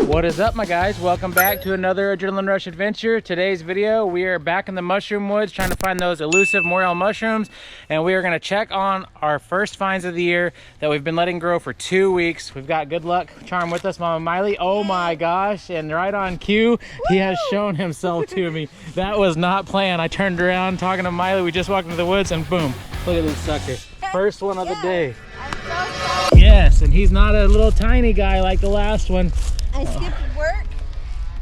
What is up, my guys? Welcome back to another Adrenaline Rush adventure. Today's video, we are back in the mushroom woods trying to find those elusive morel mushrooms, and we are going to check on our first finds of the year that we've been letting grow for 2 weeks. We've got Good Luck Charm with us, Mama Miley. Oh my gosh, and right on cue, he has shown himself to me. That was not planned. I turned around talking to Miley. We just walked into the woods and boom, look at this sucker. First one of the day. I'm so excited. Yes, and he's not a little tiny guy like the last one. I skipped work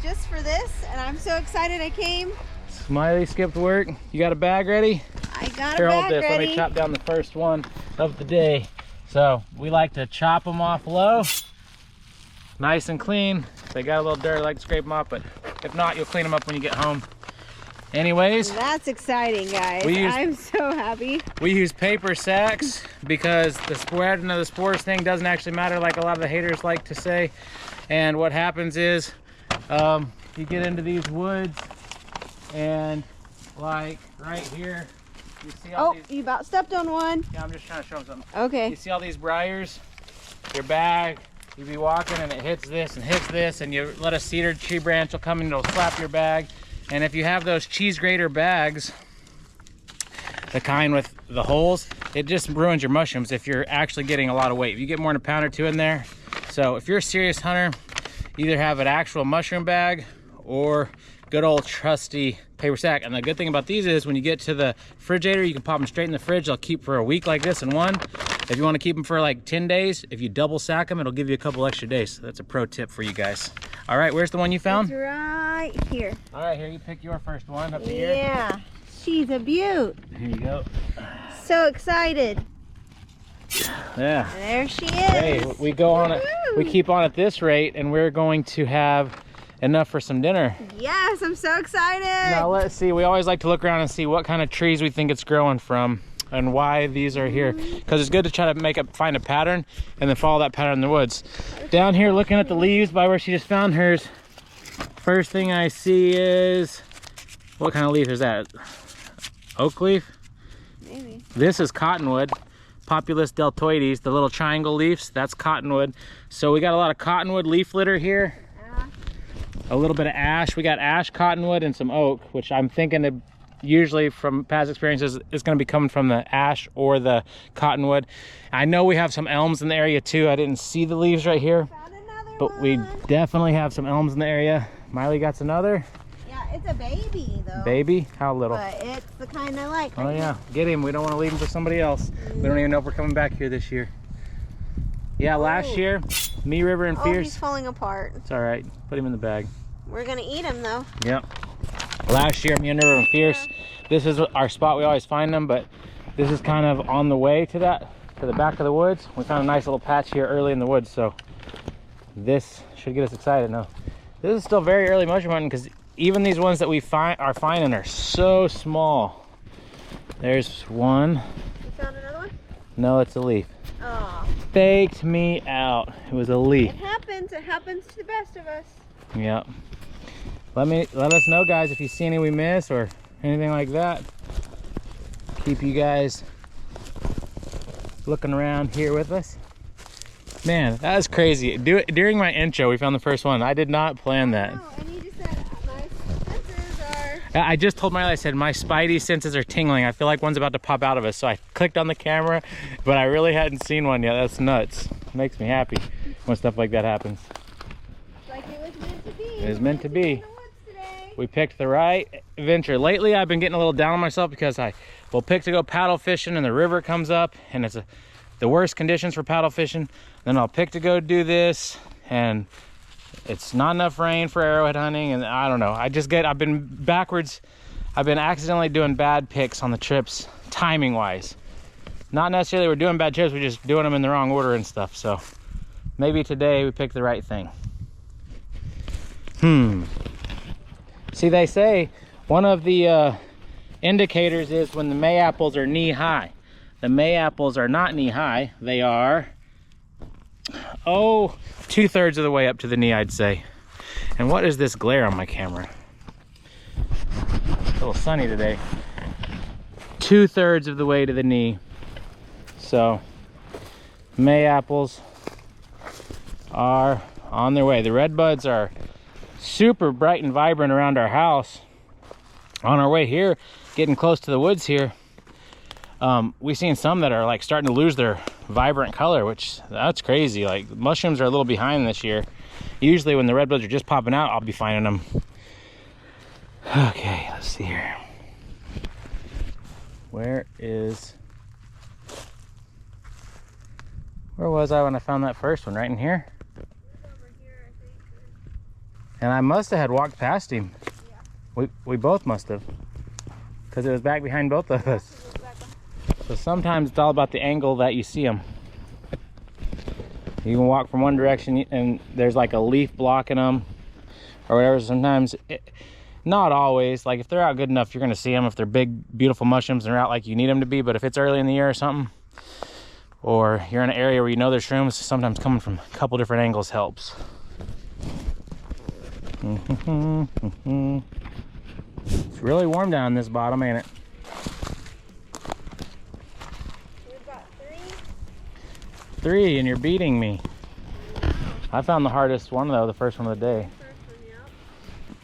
just for this, and I'm so excited I came. Smiley skipped work. You got a bag ready? I got Here, a hold bag this. ready. Let me chop down the first one of the day. So we like to chop them off low, nice and clean. If they got a little dirt, I like to scrape them off, but if not, you'll clean them up when you get home. Anyways, That's exciting, guys. I'm so happy. we use paper sacks because the spreading of the spores thing doesn't actually matter like a lot of the haters like to say. And what happens is you get into these woods and like right here, you see all these. You about stepped on one. Yeah, I'm just trying to show them something. Okay. You see all these briars? Your bag, you be walking and it hits this and you let a cedar tree branch will come and it'll slap your bag. And if you have those cheese grater bags, the kind with the holes, it just ruins your mushrooms if you're actually getting a lot of weight. If you get more than a pound or two in there. So if you're a serious hunter, either have an actual mushroom bag or good old trusty paper sack. And the good thing about these is when you get to the refrigerator, you can pop them straight in the fridge. They'll keep for a week like this in one. If you want to keep them for like 10 days, if you double sack them, it'll give you a couple extra days. So that's a pro tip for you guys. All right, where's the one you found? It's right here. All right, here, you pick your first one up to here. Yeah, she's a beaut. Here you go. So excited. Yeah. There she is. Hey, we go on it. We keep on at this rate, and we're going to have enough for some dinner. Yes, I'm so excited. Now let's see. We always like to look around and see what kind of trees we think it's growing from and why these are here, because it's good to try to find a pattern and then follow that pattern in the woods. Down here, looking at the leaves by where she just found hers, first thing I see is, what kind of leaf is that? Oak leaf? Maybe. This is cottonwood. Populus deltoides, the little triangle leaves, that's cottonwood. So we got a lot of cottonwood leaf litter here. A little bit of ash. We got ash, cottonwood, and some oak, which I'm thinking usually from past experiences is going to be coming from the ash or the cottonwood. I know we have some elms in the area too. I didn't see the leaves right here, but we definitely have some elms in the area. Miley got another. Yeah, it's a baby though. Baby? How little? But it's the kind I like. Oh yeah, get him. We don't want to leave him for somebody else. We don't even know if we're coming back here this year. Yeah, last year, me, River, and Fierce. Oh, he's falling apart. It's all right. Put him in the bag. We're gonna eat him though. Yep. Last year, me and River and Fierce. This is our spot. We always find them, but this is kind of on the way to the back of the woods. We found a nice little patch here early in the woods, so this should get us excited. Now, this is still very early mushroom hunting because even these ones that we are finding are so small. There's one. You found another one? No, it's a leaf. Oh. Faked me out. It was a leaf. It happens. It happens to the best of us. Yep. Let us know, guys, if you see any we miss or anything like that. Keep you guys looking around here with us. Man, that was crazy. During my intro, we found the first one. I did not plan that. Oh, and you just said my senses are... I just told Miley, I said, my spidey senses are tingling. I feel like one's about to pop out of us. So I clicked on the camera, but I really hadn't seen one yet. That's nuts. Makes me happy when stuff like that happens. Like it was meant to be. It was meant to be. In the woods today. We picked the right adventure. Lately, I've been getting a little down on myself because I will pick to go paddle fishing and the river comes up and it's the worst conditions for paddle fishing. Then I'll pick to go do this and it's not enough rain for arrowhead hunting, and I don't know. I've been backwards. I've been accidentally doing bad picks on the trips, timing wise. Not necessarily we're doing bad trips, we're just doing them in the wrong order and stuff. So maybe today we picked the right thing. See, they say one of the indicators is when the May apples are knee high. The May apples are not knee high. They are, 2/3 of the way up to the knee, I'd say. And what is this glare on my camera? A little sunny today. 2/3 of the way to the knee. So May apples are on their way. The red buds are super bright and vibrant around our house. On our way here, getting close to the woods here, we've seen some that are like starting to lose their vibrant color, which that's crazy. Like, mushrooms are a little behind this year. Usually when the red buds are just popping out, I'll be finding them. Okay, let's see here. Where was I when I found that first one? Right in here? Over here, I think. And I must have had walked past him. Yeah. We both must have, because it was back behind both of us. So sometimes it's all about the angle that you see them. You can walk from one direction and there's like a leaf blocking them or whatever. Sometimes, not always. Like, if they're out good enough, you're going to see them. If they're big, beautiful mushrooms and they're out like you need them to be. But if it's early in the year or something, or you're in an area where you know there's shrooms, sometimes coming from a couple different angles helps. It's really warm down this bottom, ain't it? We've got 3. 3, and you're beating me. I found the hardest one though, the first one of the day.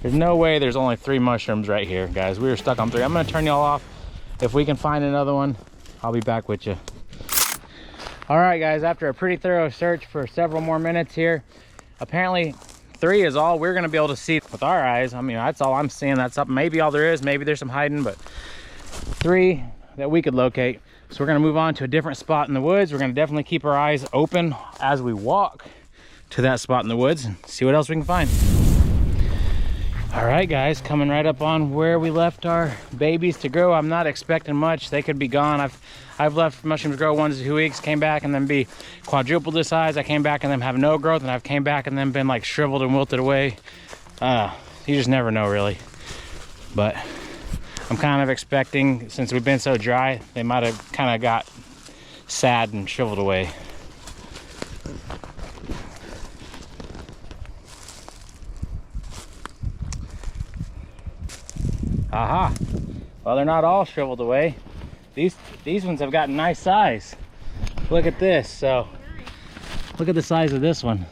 There's no way there's only 3 mushrooms right here, guys. We were stuck on 3. I'm gonna turn y'all off. If we can find another one, I'll be back with you. All right, guys, after a pretty thorough search for several more minutes here, apparently 3 is all we're gonna be able to see with our eyes. I mean, that's all I'm seeing. That's up, maybe all there is. Maybe there's some hiding, but 3 that we could locate. So we're gonna move on to a different spot in the woods. We're gonna definitely keep our eyes open as we walk to that spot in the woods and see what else we can find. All right, guys, coming right up on where we left our babies to grow. I'm not expecting much. They could be gone. I've left mushrooms grow 1 to 2 weeks, came back and then be quadruple the size. I came back and them have no growth, and I've came back and then been like shriveled and wilted away. You just never know, really. But I'm kind of expecting, since we've been so dry, they might have kind of got sad and shriveled away. Aha. Well, they're not all shriveled away. These ones have gotten nice size. Look at this. So look at the size of this one.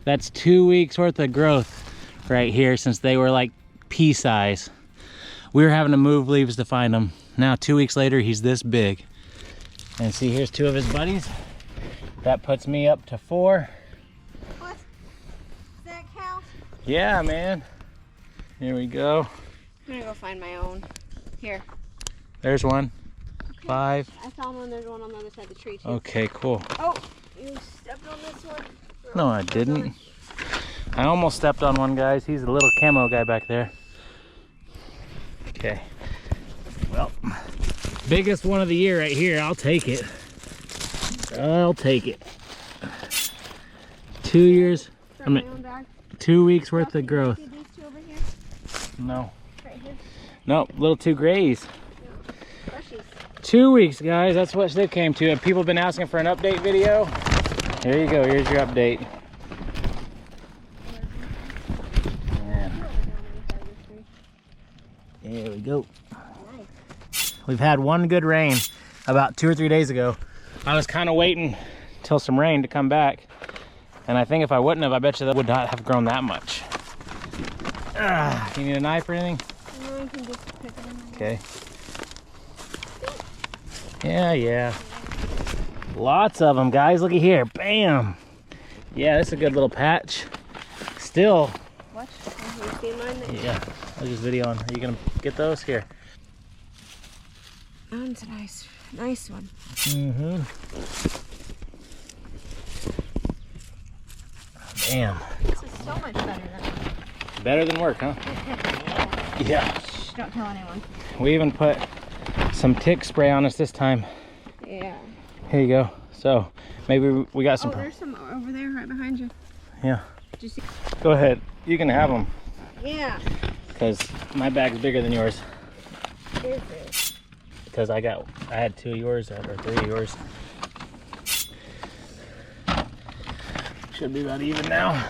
That's 2 weeks worth of growth right here, since they were like pea size. We were having to move leaves to find them. Now 2 weeks later, he's this big. And see, here's 2 of his buddies. That puts me up to 4. What? Does that count? Yeah, man. Here we go. I'm gonna go find my own. Here. There's one. Okay. 5. I found one. There's one on the other side of the tree too. Okay, cool. Oh, you stepped on this one? No, I didn't. I almost stepped on one, guys. He's a little camo guy back there. Okay. Well, biggest one of the year right here. I'll take it. I'll take it. 2 years. I mean, 2 weeks worth of growth. See these 2 over here? No. Right here? Nope, little 2 grays. No. Brushies. 2 weeks, guys. That's what they came to. Have people been asking for an update video? Here you go. Here's your update. Yeah. There we go. Nice. We've had one good rain about 2 or 3 days ago. I was kind of waiting till some rain to come back. And I think if I wouldn't have, I bet you that would not have grown that much. You need a knife or anything? No, I can just pick them. Okay. Yeah. Lots of them, guys. Looky here. Bam. Yeah, this is a good little patch. Still. What? You see mine there? Yeah. I was just videoing. Are you going to get those? Here. That's a nice one. Mm-hmm. Bam. This is so much better than Better than work, huh? Yeah. Shh, don't tell anyone. We even put some tick spray on us this time. Yeah. Here you go. So maybe we got some. Oh, there's some over there right behind you. Yeah. Did you see? Go ahead. You can have them. Yeah. Because my bag's bigger than yours. Is it? Because I had 2 of yours or 3 of yours. Should be about even now.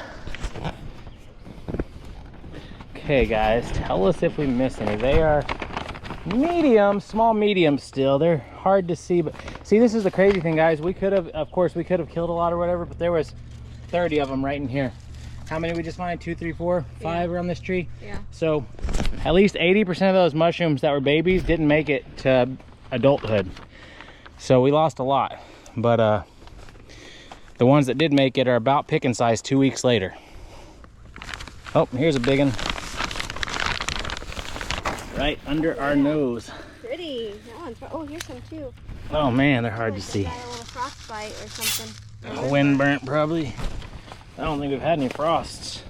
Okay, guys, tell us if we miss any. They are medium, small medium still. They're hard to see, but see, this is the crazy thing, guys. We could have, of course, we could have killed a lot or whatever, but there was 30 of them right in here. how many we just find? 2, 3, 4, 5 around this tree. Yeah. So at least 80% of those mushrooms that were babies didn't make it to adulthood. So we lost a lot, but the ones that did make it are about picking size 2 weeks later. Oh, here's a big one. Right under our nose. Pretty. That one's, oh, here's some too. Oh man, they're hard to see. Got a little frostbite or something. Wind burnt probably. I don't think we've had any frosts.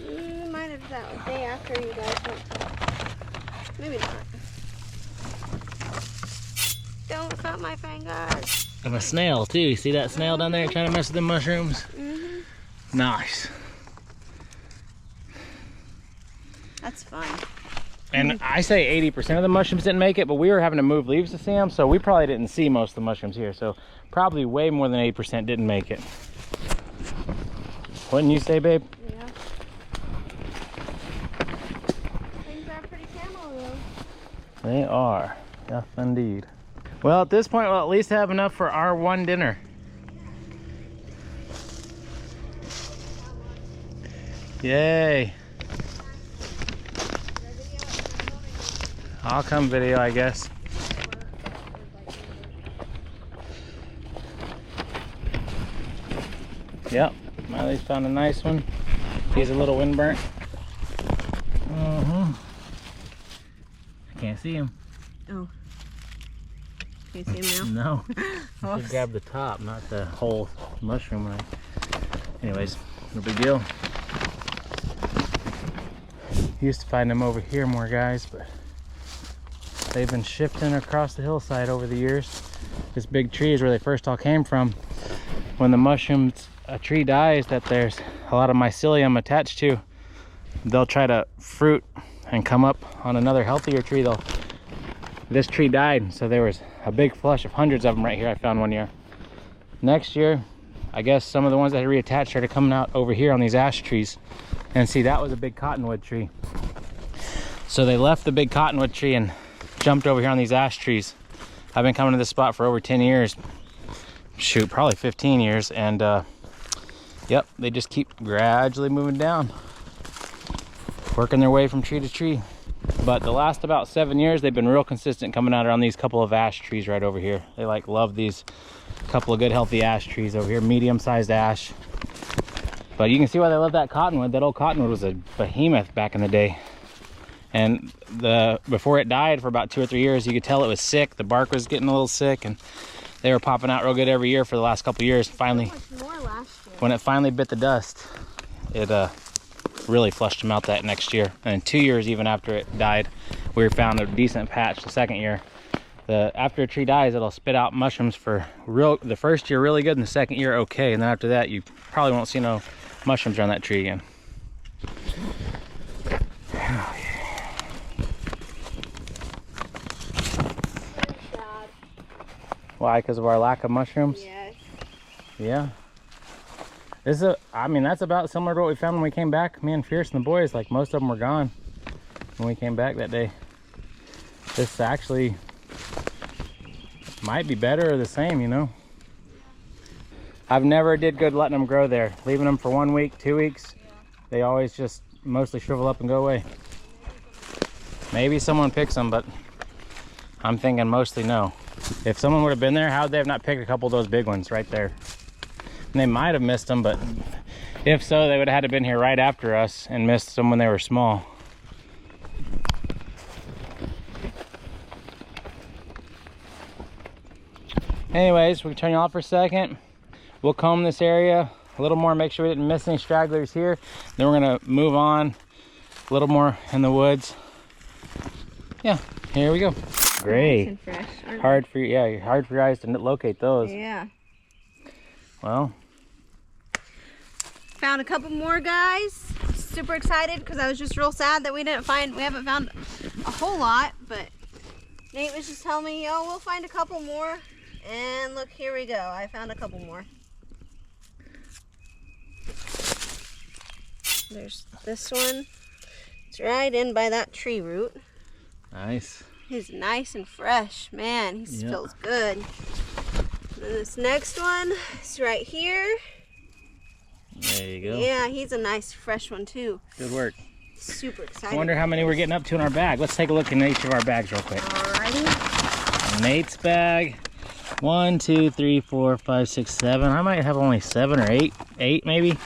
Might have that day after you guys went. Maybe not. Don't cut my fingers. And a snail too. You see that snail down there trying to mess with the mushrooms? Nice. That's fun. And I say 80% of the mushrooms didn't make it, but we were having to move leaves to see them, so we probably didn't see most of the mushrooms here. So probably way more than 80% didn't make it. Wouldn't you say, babe? Yeah. Things are pretty camo though. They are. Yes, indeed. Well, at this point, we'll at least have enough for our one dinner. Yay. I'll come video, I guess. Yep, Miley's found a nice one. He's a little wind burnt. I can't see him. Oh. Can you see him now? No. You should grab the top, not the whole mushroom. Right? Anyways, no big deal. Used to find them over here more, guys, but they've been shifting across the hillside over the years. This big tree is where they first all came from. When the mushrooms, a tree dies that there's a lot of mycelium attached to, they'll try to fruit and come up on another healthier tree. This tree died, so there was a big flush of hundreds of them right here. I found one year. Next year, I guess some of the ones that had reattached started coming out over here on these ash trees. And see, that was a big cottonwood tree. So they left the big cottonwood tree and jumped over here on these ash trees. I've been coming to this spot for over 10 years. Shoot, probably 15 years. And yep, they just keep gradually moving down, working their way from tree to tree. But the last about 7 years, they've been real consistent coming out around these couple of ash trees right over here. They like love these couple of good healthy ash trees over here, medium-sized ash. But you can see why they love that cottonwood. That old cottonwood was a behemoth back in the day. And before it died for about 2 or 3 years, you could tell it was sick. The bark was getting a little sick, and they were popping out real good every year for the last couple of years. Finally, More last year. when it finally bit the dust, it really flushed them out that next year. And 2 years even after it died, we found a decent patch the second year. After a tree dies, it'll spit out mushrooms for the first year really good, and the second year okay. And then after that, you probably won't see no mushrooms around that tree again. Why? Because of our lack of mushrooms? Yes. Yeah. I mean, that's about similar to what we found when we came back. Me and Fierce and the boys, like most of them were gone when we came back that day. This actually might be better or the same, you know. I've never did good letting them grow there. Leaving them for 1 week, 2 weeks, they always just mostly shrivel up and go away. Maybe someone picks them, but I'm thinking mostly no. If someone would have been there, how would they have not picked a couple of those big ones right there? And they might have missed them, but if so, they would have had to been here right after us and missed them when they were small. Anyways, we can turn you off for a second. We'll comb this area a little more, make sure we didn't miss any stragglers here. Then we're gonna move on a little more in the woods. Yeah, here we go. Great. Nice and fresh, hard for your eyes to locate those. Yeah. Well, found a couple more, guys. Super excited because I was just real sad that we haven't found a whole lot, but Nate was just telling me, oh, we'll find a couple more. And look, here we go. I found a couple more. There's this one. It's right in by that tree root. nice. He's nice and fresh. Man, he feels good. And then this next one is right here. There you go. Yeah, he's a nice fresh one too. Good work. Super excited. I wonder how many we're getting up to in our bag. Let's take a look in each of our bags real quick. Alrighty. Nate's bag. 1, 2, 3, 4, 5, 6, 7. I might have only 7 or 8. 8 maybe.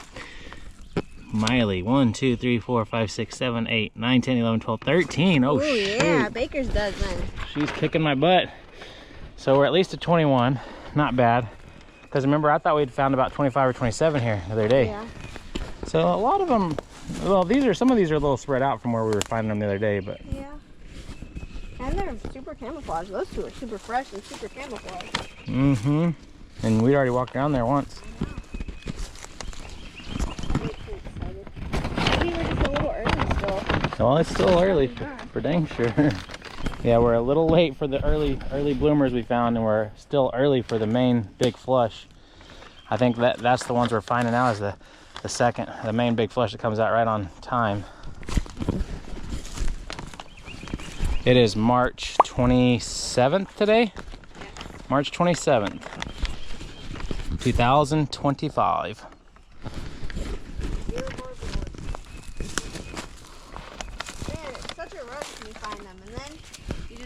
Miley. 1, 2, 3, 4, 5, 6, 7, 8, 9, 10, 11, 12, 13. Oh, ooh, shoot. yeah, Baker's dozen. She's kicking my butt. So we're at least at 21. Not bad. Because remember, I thought we'd found about 25 or 27 here the other day. Yeah. So a lot of them, well, some of these are a little spread out from where we were finding them the other day, but. Yeah. And they're super camouflaged. Those two are super fresh and super camouflaged. Mm-hmm. And we already walked around there once. Maybe we're just a little early still. Well, it's still early for dang sure. Yeah, we're a little late for the early bloomers we found, and we're still early for the main big flush. I think that's the ones we're finding now is the main big flush that comes out right on time. It is March 27th today. March 27th, 2025.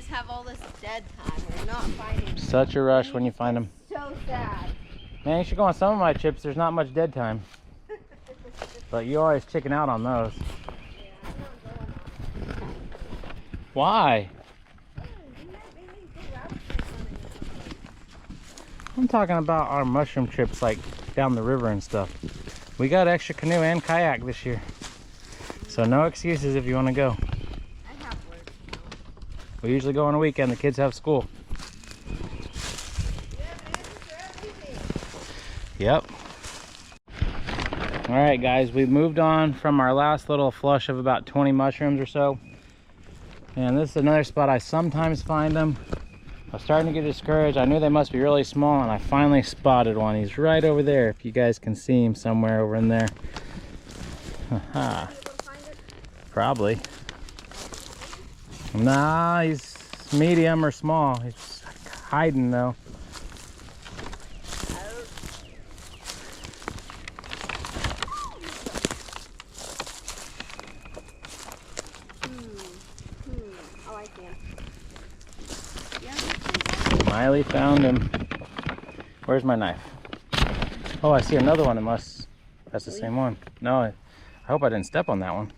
Have all this dead time. We're not finding. Such a rush when you find them. So sad. Man, you should go on some of my chips. There's not much dead time. But you always chicken out on those. Yeah, I'm not going on. Why? I'm talking about our mushroom trips like down the river and stuff. We got extra canoe and kayak this year. So no excuses if you want to go. We usually go on a weekend. The kids have school. Yep. All right, guys, we've moved on from our last little flush of about 20 mushrooms or so. And this is another spot I sometimes find them. I was starting to get discouraged. I knew they must be really small, and I finally spotted one. He's right over there, if you guys can see him somewhere over in there. Haha. Probably. Nah, he's medium or small. He's hiding though. I like him. Miley found him. Where's my knife? Oh, I see another one. That's the same one. No, I hope I didn't step on that one.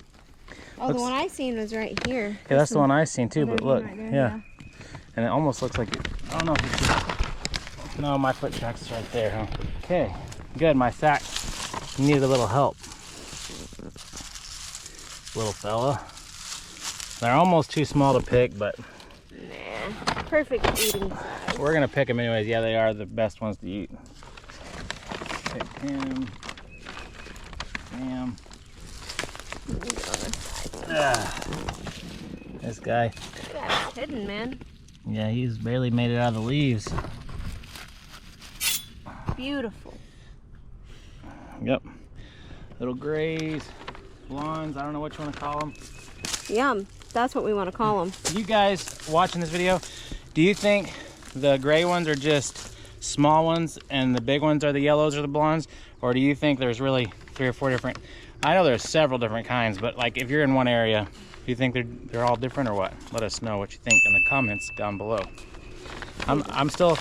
Oh, the one I seen was right here. Yeah, that's the one I seen too, but look, right there, yeah. And it almost looks like it, I don't know if it's just, no, my foot track's right there, huh? Okay, good, my sack needed a little help. Little fella. They're almost too small to pick, but nah, perfect eating size. We're gonna pick them anyways. Yeah, they are the best ones to eat. Pick him. Bam. This guy. Yeah, it's hidden, man. Yeah, he's barely made it out of the leaves. Beautiful. Yep. Little grays, blondes, I don't know what you want to call them. Yum. That's what we want to call them. You guys watching this video, do you think the gray ones are just small ones and the big ones are the yellows or the blondes? Or do you think there's really 3 or 4 different? I know there's several different kinds, but like if you're in one area, do you think they're all different or what? Let us know what you think in the comments down below. I'm still,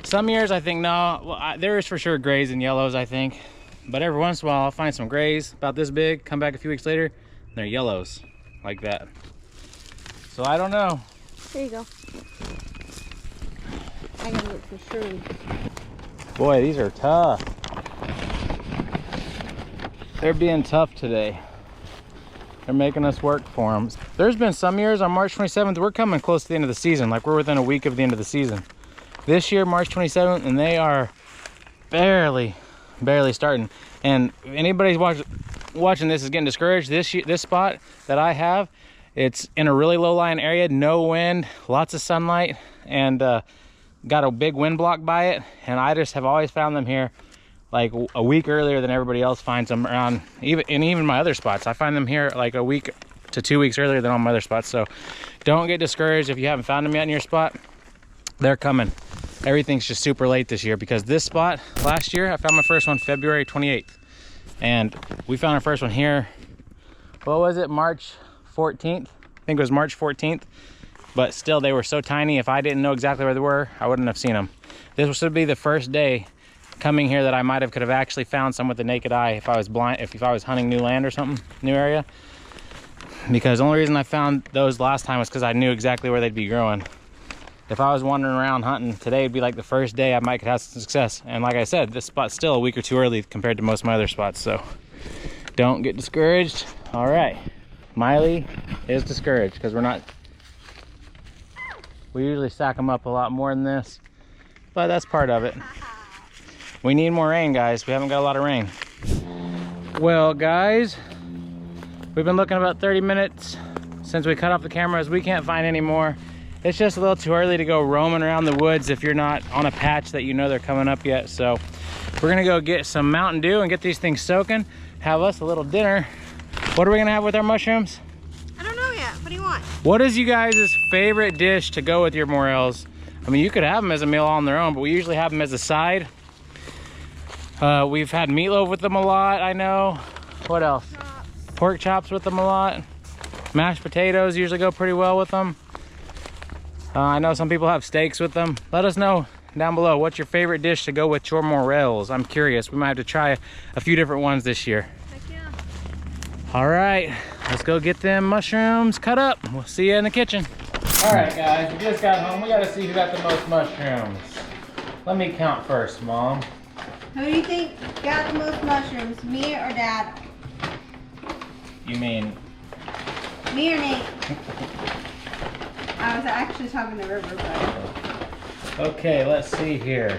some years I think no, well, there is for sure grays and yellows I think, but every once in a while I'll find some grays about this big, come back a few weeks later, and they're yellows like that. So I don't know. There you go. I gotta look for shrooms. Boy, these are tough. They're being tough today. They're making us work for them. There's been some years on March 27th, we're coming close to the end of the season. Like we're within a week of the end of the season. This year, March 27th, and they are barely starting. And if anybody's watching this is getting discouraged, this spot that I have, it's in a really low lying area, no wind, lots of sunlight, and got a big wind block by it. And I just have always found them here like a week earlier than everybody else finds them around, even my other spots. I find them here like a week to 2 weeks earlier than all my other spots. So don't get discouraged if you haven't found them yet in your spot. They're coming. Everything's just super late this year because this spot last year, I found my first one February 28th. And we found our first one here. What was it, March 14th? I think it was March 14th. But still, they were so tiny. If I didn't know exactly where they were, I wouldn't have seen them. This would be the first day coming here that I could have actually found some with the naked eye if I was blind, if I was hunting new land or something, new area. Because the only reason I found those last time was because I knew exactly where they'd be growing. If I was wandering around hunting, today would be like the first day I might could have some success. And like I said, this spot's still a week or two early compared to most of my other spots, so don't get discouraged. All right, Miley is discouraged because we usually stack them up a lot more than this, but that's part of it. We need more rain, guys. We haven't got a lot of rain. Well, guys, we've been looking about 30 minutes since we cut off the cameras. We can't find any more. It's just a little too early to go roaming around the woods if you're not on a patch that you know they're coming up yet. So we're gonna go get some Mountain Dew and get these things soaking, have us a little dinner. What are we gonna have with our mushrooms? I don't know yet. What do you want? What is you guys' favorite dish to go with your morels? I mean, you could have them as a meal on their own, but we usually have them as a side. We've had meatloaf with them a lot, I know. What else? Chops. Pork chops with them a lot. Mashed potatoes usually go pretty well with them. I know some people have steaks with them. Let us know down below what's your favorite dish to go with your morels. I'm curious. We might have to try a few different ones this year. Heck yeah. All right, let's go get them mushrooms cut up. We'll see you in the kitchen. All right, guys, we just got home. We got to see who got the most mushrooms. Let me count first, Mom. Who do you think got the most mushrooms, me or Dad? You mean? Me or Nate? I was actually talking to River, but... Okay, let's see here.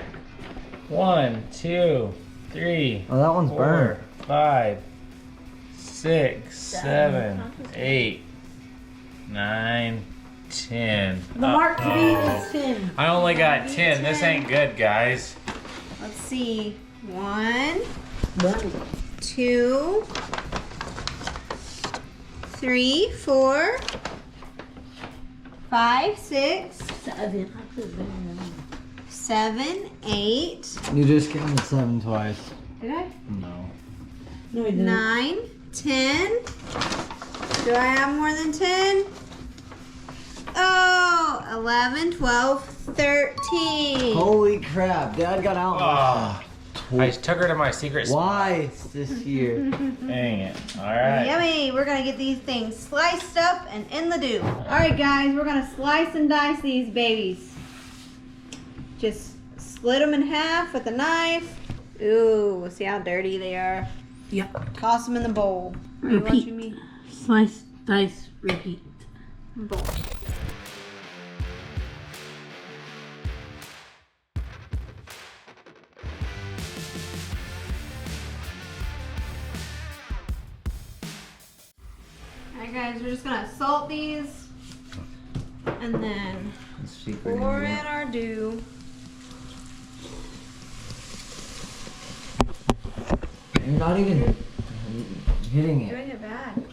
1, 2, 3, Oh, that one's 4, burnt. 5, 6, 7, 8, 9, 10. The mark to beat is 10. I only got 10. This ain't good, guys. Let's see. 1, One. 2, 3, 4, 5, 6, 7, 8. You just counted 7 twice. Did I? No. No, we didn't. 9, 10. Do I have more than 10? Oh, 11, 12, 13. Holy crap, Dad got out. Oh, I took her to my secret spot. Why this year? Dang it. All right. Yummy. We're going to get these things sliced up and in the dew. All right, guys, we're going to slice and dice these babies. Just split them in half with a knife. Ooh, see how dirty they are. Yep. Toss them in the bowl. What Repeat. you mean? Slice, dice, repeat. Bowl. Alright guys, we're just gonna salt these and then pour in our dew. You're not even hitting You're it. doing it bad.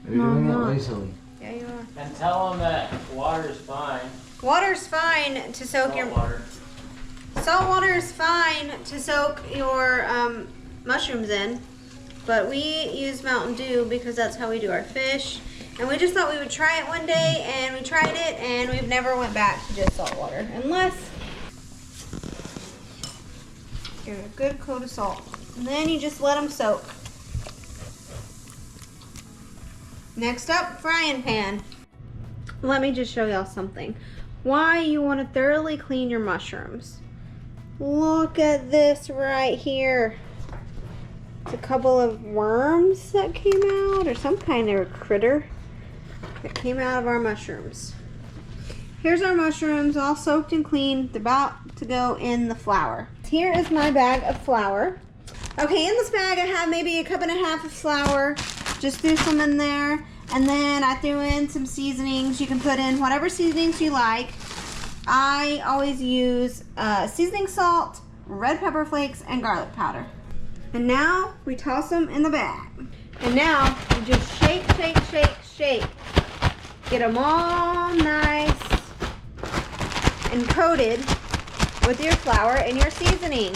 You're No, doing I'm it not. lazily. Yeah, you are. And tell them that water's fine. Water's fine to soak your water. salt water is fine to soak your mushrooms in, but we use Mountain Dew because that's how we do our fish. And we just thought we would try it one day, and we tried it, and we've never went back to just salt water unless you're a good coat of salt. And then you just let them soak. Next up, frying pan. Let me just show y'all something. Why you want to thoroughly clean your mushrooms. Look at this right here. It's a couple of worms that came out, or some kind of critter that came out of our mushrooms. Here's our mushrooms all soaked and clean. They're about to go in the flour. Here is my bag of flour. Okay, in this bag I have maybe a cup and a half of flour. Just threw some in there. And then I threw in some seasonings. You can put in whatever seasonings you like. I always use seasoning salt, red pepper flakes, and garlic powder. And now we toss them in the bag. And now you just shake, shake, shake, shake. Get them all nice and coated with your flour and your seasoning.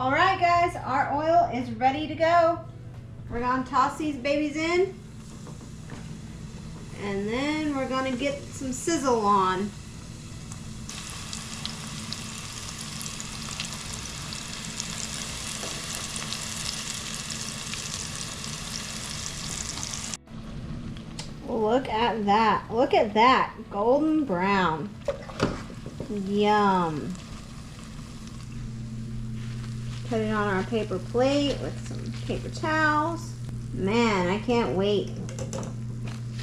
All right, guys, our oil is ready to go. We're gonna toss these babies in. And then we're gonna get some sizzle on. Look at that. Look at that. Golden brown. Yum. Put it on our paper plate with some paper towels. Man, I can't wait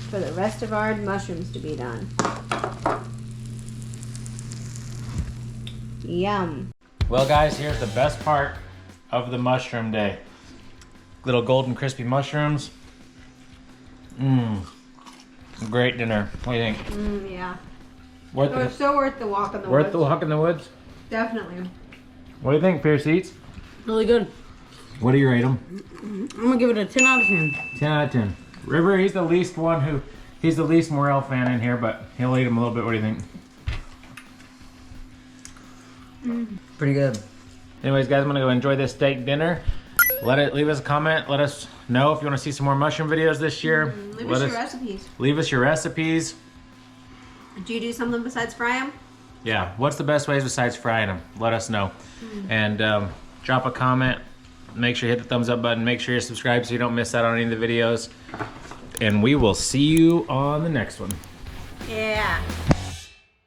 for the rest of our mushrooms to be done. Yum. Well guys, here's the best part of the mushroom day. Little golden crispy mushrooms. Mmm. Great dinner. What do you think? Yeah. Worth It was so worth the walk in the worth woods. the walk in the woods? Definitely. What do you think, Pierce Eats? Really good. What do you rate them? I'm gonna give it a 10 out of 10. 10 out of 10. River, he's the least Morel fan in here, but he'll eat them a little bit. What do you think? Pretty good. Anyways, guys, I'm gonna go enjoy this steak dinner. Leave us a comment. Let us know if you want to see some more mushroom videos this year. Leave us your recipes. Leave us your recipes. Do you do something besides fry them? Yeah, what's the best ways besides frying them? Let us know. And drop a comment. Make sure you hit the thumbs up button. Make sure you're subscribed so you don't miss out on any of the videos. And we will see you on the next one. Yeah.